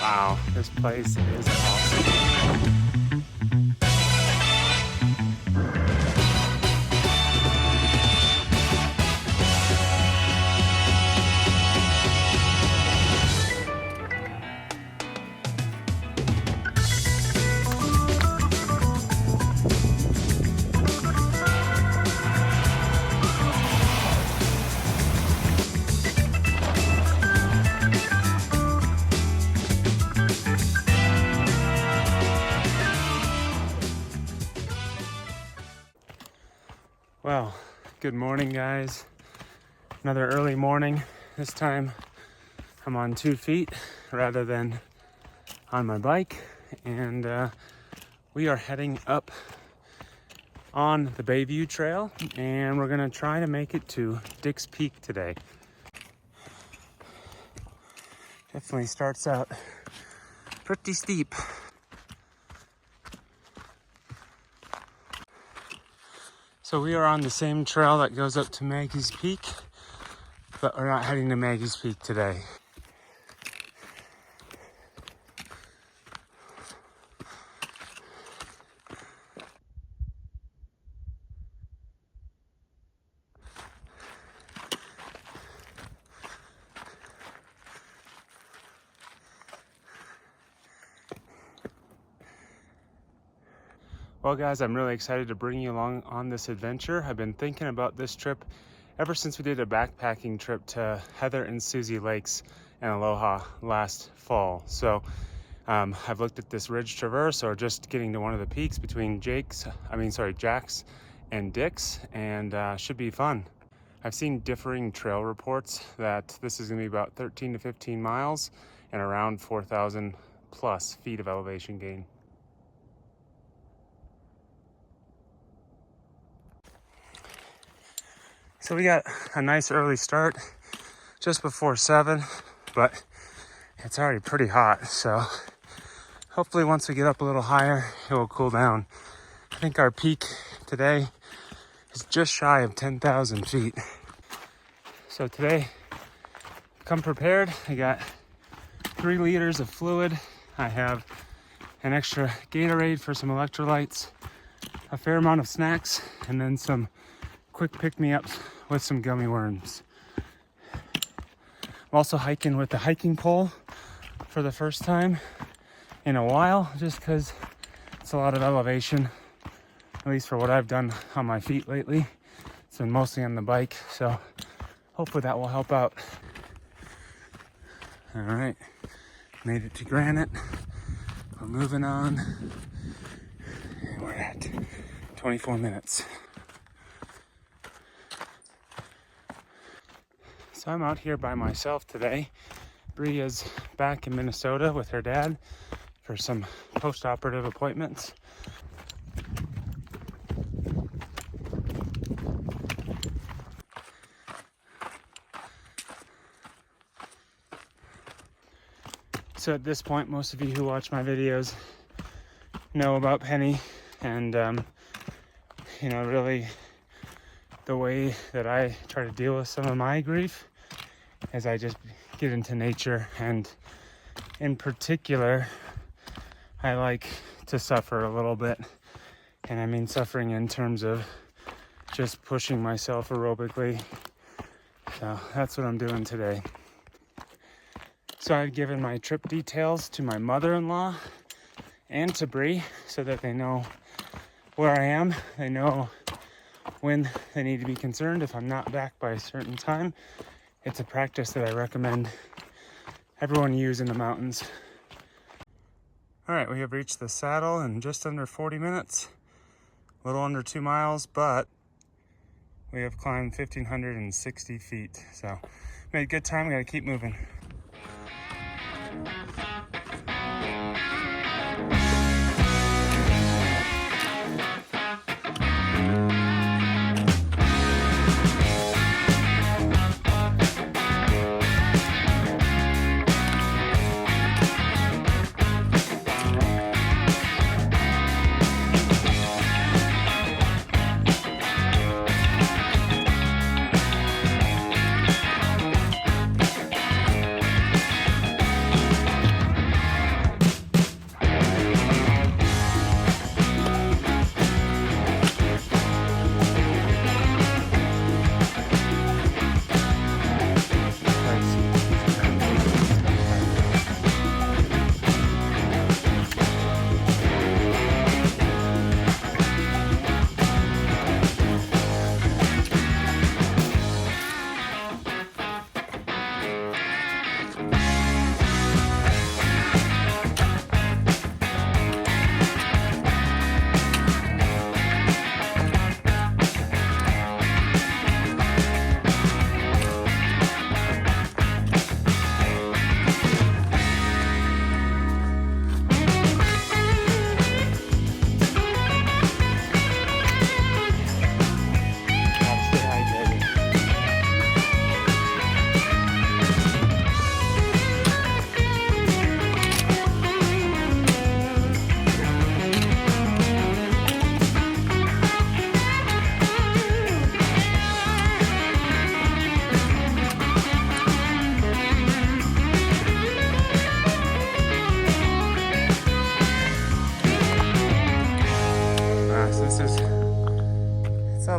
Wow, this place is awesome. Well, good morning, guys. Another early morning. This time I'm on 2 feet rather than on my bike, and we are heading up on the Bayview Trail, and we're gonna try to make it to Dick's Peak today. Definitely starts out pretty steep. So we are on the same trail that goes up to Maggie's Peak, but we're not heading to Maggie's Peak today. Well, guys, I'm really excited to bring you along on this adventure. I've been thinking about this trip ever since we did a backpacking trip to Heather and Susie Lakes and Aloha last fall. So I've looked at this ridge traverse, or just getting to one of the peaks between Jack's and Dick's, and should be fun. I've seen differing trail reports that this is gonna be about 13 to 15 miles and around 4,000 plus feet of elevation gain. So we got a nice early start just before 7, but it's already pretty hot. So hopefully once we get up a little higher, it will cool down. I think our peak today is just shy of 10,000 feet. So today, come prepared. I got 3 liters of fluid. I have an extra Gatorade for some electrolytes, a fair amount of snacks, and then some quick pick-me-ups with some gummy worms. I'm also hiking with the hiking pole for the first time in a while, just because it's a lot of elevation, at least for what I've done on my feet lately. It's been mostly on the bike, so hopefully that will help out. All right, made it to Granite. We're moving on, and we're at 24 minutes. So I'm out here by myself today. Bree is back in Minnesota with her dad for some post-operative appointments. So at this point, most of you who watch my videos know about Penny, and really the way that I try to deal with some of my grief is I just get into nature, and in particular, I like to suffer a little bit. And I mean suffering in terms of just pushing myself aerobically. So that's what I'm doing today. So I've given my trip details to my mother-in-law and to Bree so that they know where I am. They know when they need to be concerned if I'm not back by a certain time. It's a practice that I recommend everyone use in the mountains. All right, we have reached the saddle in just under 40 minutes, a little under 2 miles, but we have climbed 1,560 feet. So made good time, we gotta keep moving.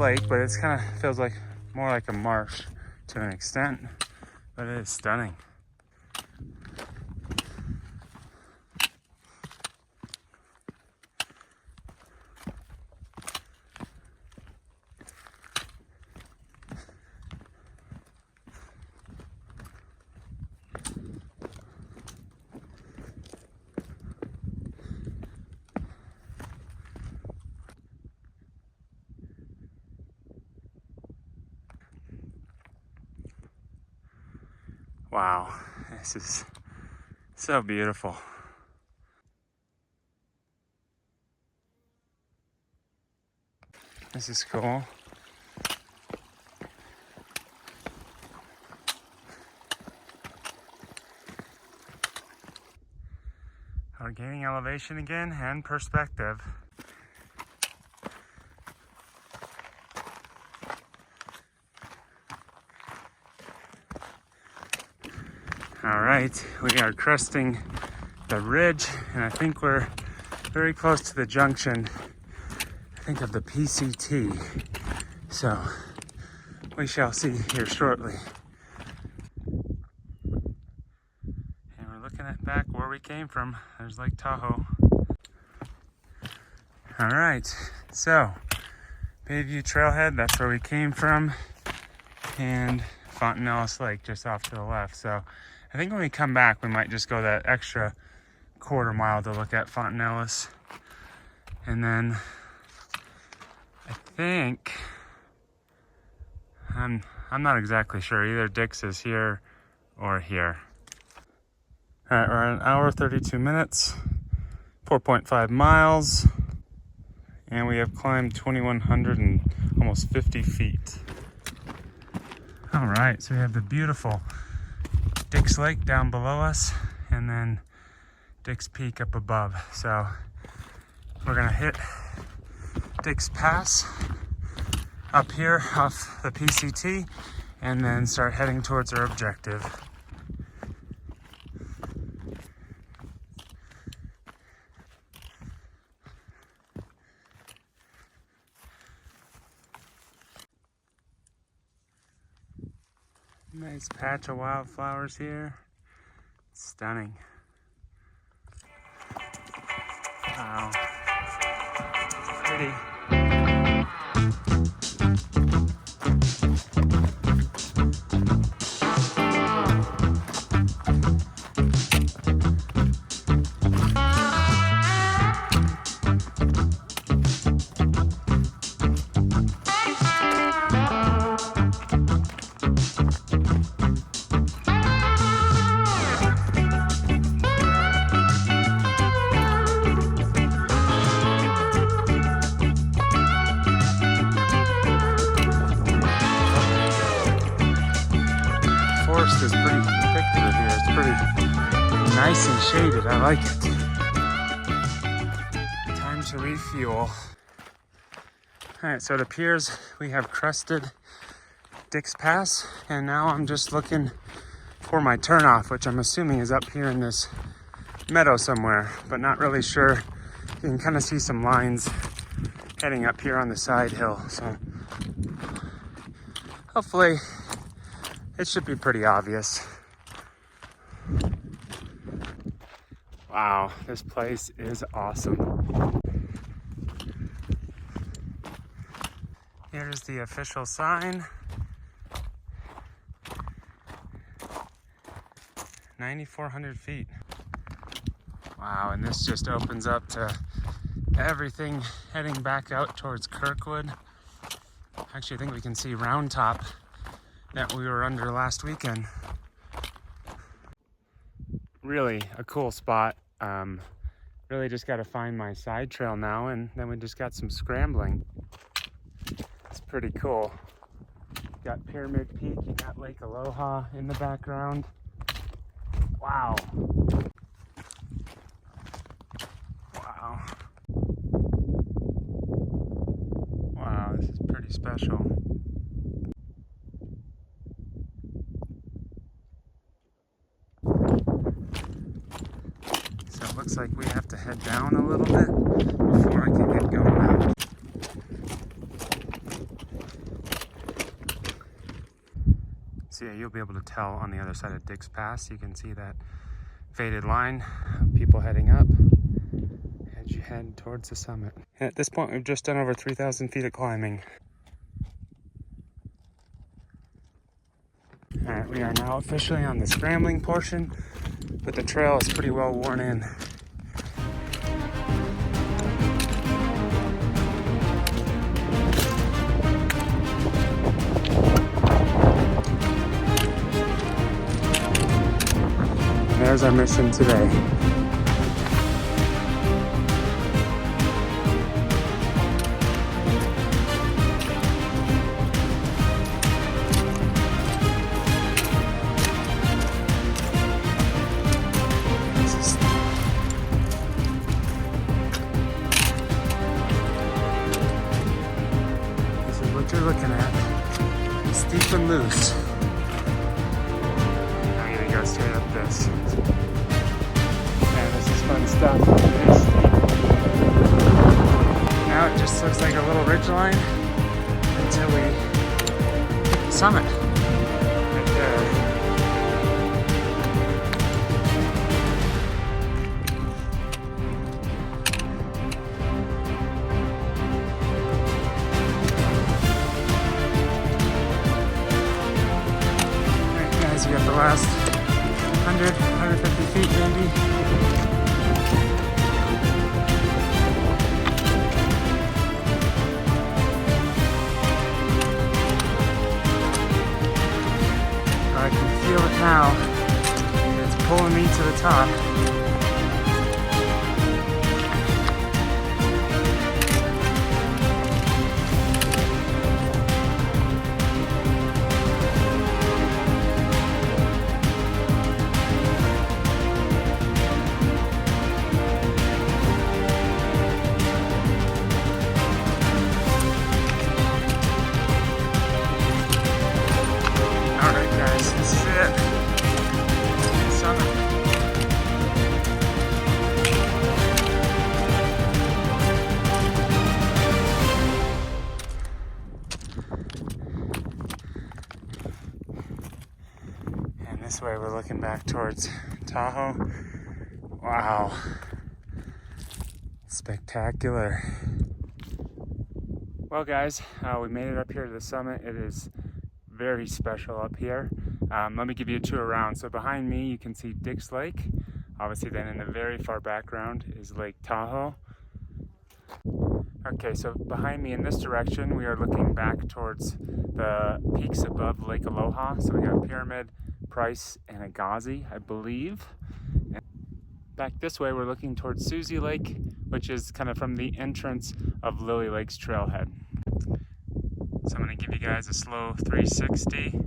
lake, but it's kind of feels like more like a marsh to an extent, but it is stunning. Wow, this is so beautiful. This is cool. We're gaining elevation again and perspective. All right, we are cresting the ridge, and I think we're very close to the junction, I think, of the PCT. So we shall see here shortly. And we're looking at back where we came from. There's Lake Tahoe. All right, so Bayview Trailhead, that's where we came from, and Fontanillis Lake just off to the left. So I think when we come back, we might just go that extra quarter mile to look at Fontanillis. And then I think, I'm not exactly sure, either Dick's is here or here. All right, we're at 1 hour, 32 minutes, 4.5 miles, and we have climbed 2,100 and almost 50 feet. All right, so we have the beautiful Dick's Lake down below us, and then Dick's Peak up above. So we're gonna hit Dick's Pass up here off the PCT, and then start heading towards our objective. Nice patch of wildflowers here. Stunning. Wow. Pretty. Forest is pretty thick through here. It's pretty nice and shaded. I like it. Time to refuel. All right, so it appears we have crested Dick's Pass, and now I'm just looking for my turnoff, which I'm assuming is up here in this meadow somewhere, but not really sure. You can kind of see some lines heading up here on the side hill, so hopefully it should be pretty obvious. Wow, this place is awesome. Here's the official sign. 9,400 feet. Wow, and this just opens up to everything heading back out towards Kirkwood. Actually, I think we can see Round Top that we were under last weekend. Really a cool spot. Really just got to find my side trail now, and then we just got some scrambling. It's pretty cool. You got Pyramid Peak, you got Lake Aloha in the background. Wow. Wow. Wow, this is pretty special. So it looks like we have to head down a little bit before I can get going. So yeah, you'll be able to tell on the other side of Dick's Pass. You can see that faded line of people heading up as you head towards the summit. And at this point, we've just done over 3,000 feet of climbing. All right, we are now officially on the scrambling portion, but the trail is pretty well worn in. And there's our mission today. You're looking at steep and loose. I'm gonna go straight up this. Man, this is fun stuff. It is steep. Now it just looks like a little ridge line until we hit the summit. Right there. You got the last 100, 150 feet maybe. I can feel it now. It's pulling me to the top. This is it. Summit. And this way we're looking back towards Tahoe. Wow. Spectacular. Well guys, we made it up here to the summit. It is very special up here. Let me give you a tour around. So behind me you can see Dick's Lake. Obviously then in the very far background is Lake Tahoe. Okay, so behind me in this direction we are looking back towards the peaks above Lake Aloha. So we got Pyramid, Price, and Agassiz, I believe. And back this way we're looking towards Susie Lake, which is kind of from the entrance of Lily Lake's trailhead. So I'm going to give you guys a slow 360.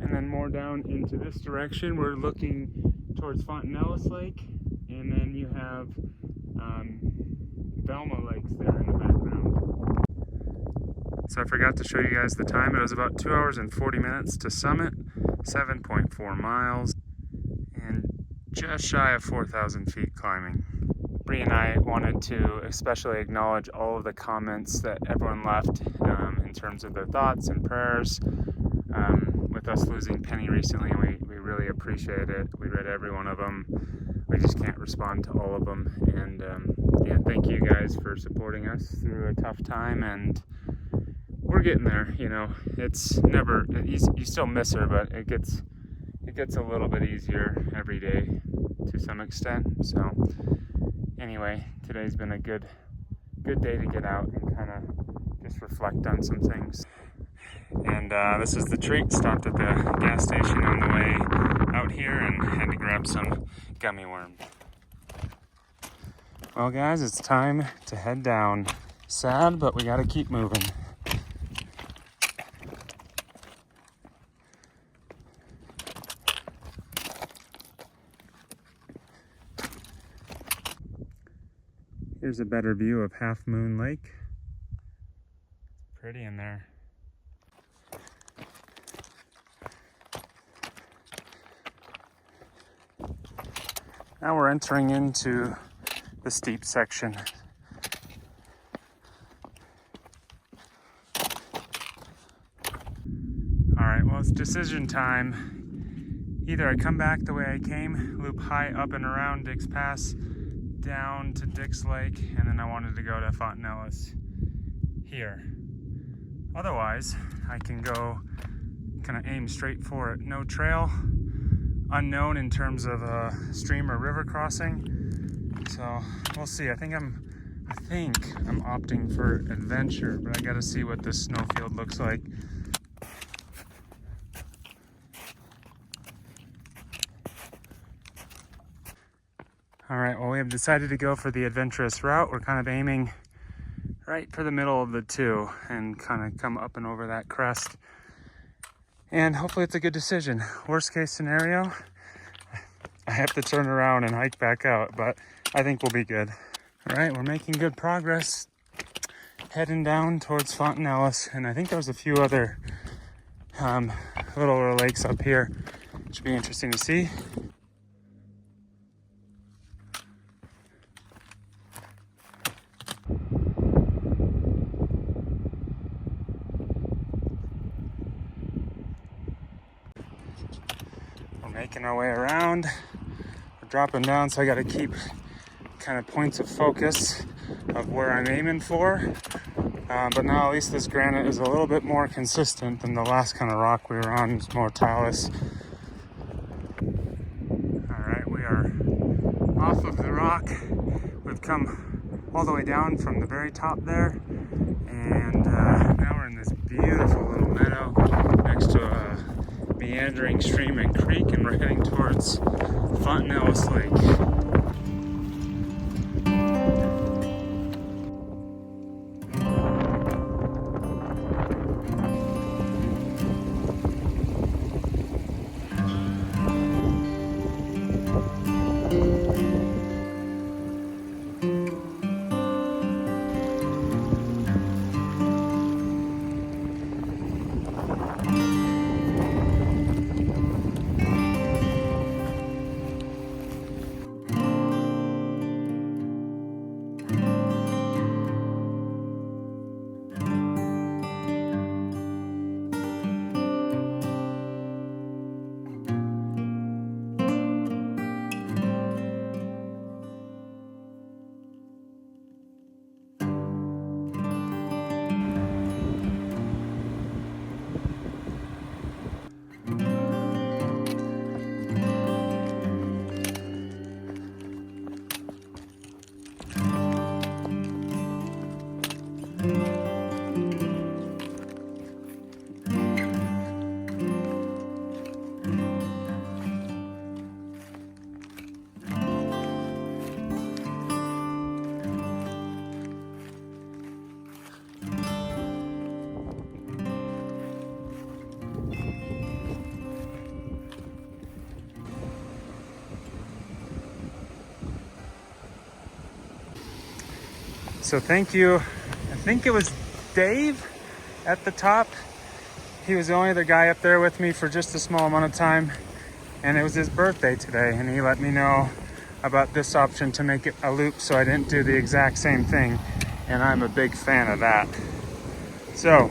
And then more down into this direction, we're looking towards Fontanillis Lake, and then you have Velma Lakes there in the background. So I forgot to show you guys the time. It was about 2 hours and 40 minutes to summit, 7.4 miles, and just shy of 4,000 feet climbing. Bree and I wanted to especially acknowledge all of the comments that everyone left in terms of their thoughts and prayers. With us losing Penny recently, we really appreciate it. We read every one of them. We just can't respond to all of them. And yeah, thank you guys for supporting us through a tough time. And we're getting there. You know, it's never. You still miss her, but it gets a little bit easier every day to some extent. So anyway, today's been a good day to get out and kind of just reflect on some things. And this is the treat. Stopped at the gas station on the way out here and had to grab some gummy worms. Well guys, it's time to head down. Sad, but we gotta keep moving. Here's a better view of Half Moon Lake. Pretty in there. Now we're entering into the steep section. All right, well, it's decision time. Either I come back the way I came, loop high up and around Dick's Pass, down to Dick's Lake, and then I wanted to go to Fontanillis here. Otherwise, I can go kind of aim straight for it. No trail, unknown in terms of a stream or river crossing. So we'll see. I think I'm opting for adventure, but I gotta see what this snowfield looks like. All right, well, we have decided to go for the adventurous route. We're kind of aiming right for the middle of the two and kind of come up and over that crest. And hopefully it's a good decision. Worst case scenario, I have to turn around and hike back out, but I think we'll be good. All right, we're making good progress, heading down towards Fontanillis, and I think there was a few other little lakes up here. Should be interesting to see. Making our way around. We're dropping down, so I got to keep kind of points of focus of where I'm aiming for. But now at least this granite is a little bit more consistent than the last kind of rock we were on. It's more talus. All right, we are off of the rock. We've come all the way down from the very top there, and now we're in this beautiful little meadow next to a meandering stream and creek, and we're heading towards Fontanillis Lake. So thank you. I think it was Dave at the top. He was the only other guy up there with me for just a small amount of time. And it was his birthday today, and he let me know about this option to make it a loop so I didn't do the exact same thing. And I'm a big fan of that. So,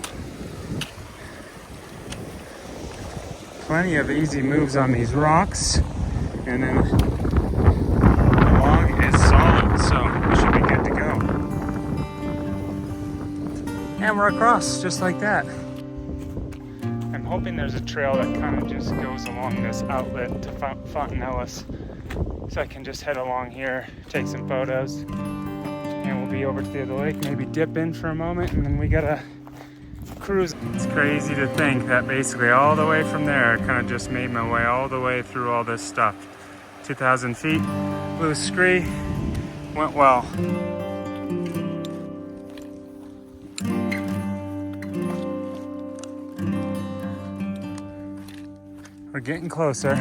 plenty of easy moves on these rocks. And then the log is solid, so we should be good to go. And we're across, just like that. I'm hoping there's a trail that kind of just goes along this outlet to Fontanillis, so I can just head along here, take some photos, and we'll be over to the other lake, maybe dip in for a moment, and then we gotta cruise. It's crazy to think that basically all the way from there, I kind of just made my way all the way through all this stuff. 2,000 feet, blew a scree, went well. We're getting closer.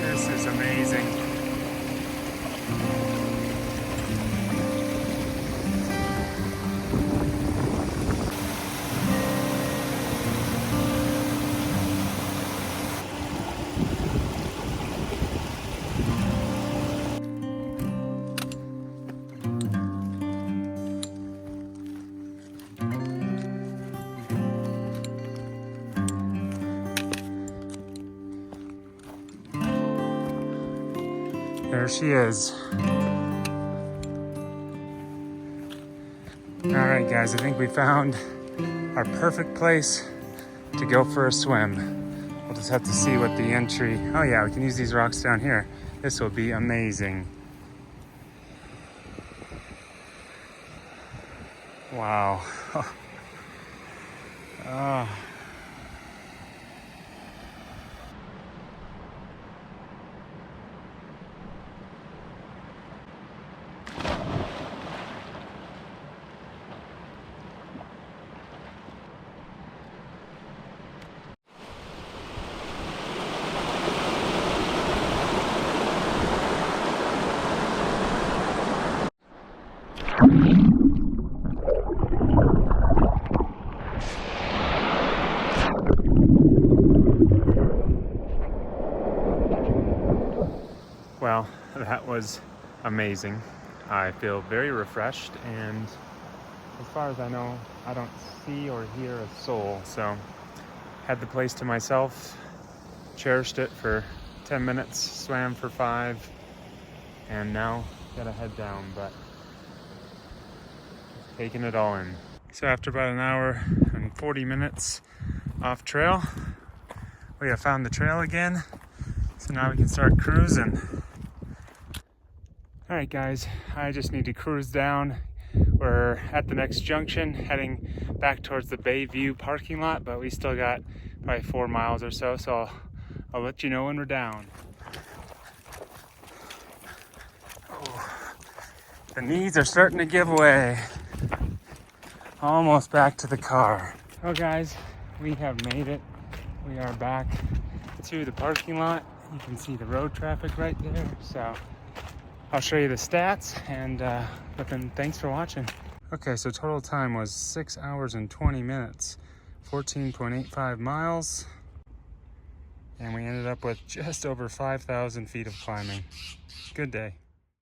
This is amazing. There she is. All right, guys, I think we found our perfect place to go for a swim. We'll just have to see what the entry... Oh yeah, we can use these rocks down here. This will be amazing. Wow. Oh. Well, that was amazing. I feel very refreshed, and as far as I know, I don't see or hear a soul. So, had the place to myself, cherished it for 10 minutes, swam for 5, and now gotta head down, but taking it all in. So after about an hour and 40 minutes off trail, we have found the trail again. So now we can start cruising. All right, guys, I just need to cruise down. We're at the next junction, heading back towards the Bayview parking lot, but we still got probably 4 miles or so, so I'll let you know when we're down. Oh, the knees are starting to give way. Almost back to the car. Oh, guys, we have made it. We are back to the parking lot. You can see the road traffic right there, so I'll show you the stats, and but then thanks for watching. Okay, so total time was 6 hours and 20 minutes, 14.85 miles, and we ended up with just over 5,000 feet of climbing. Good day.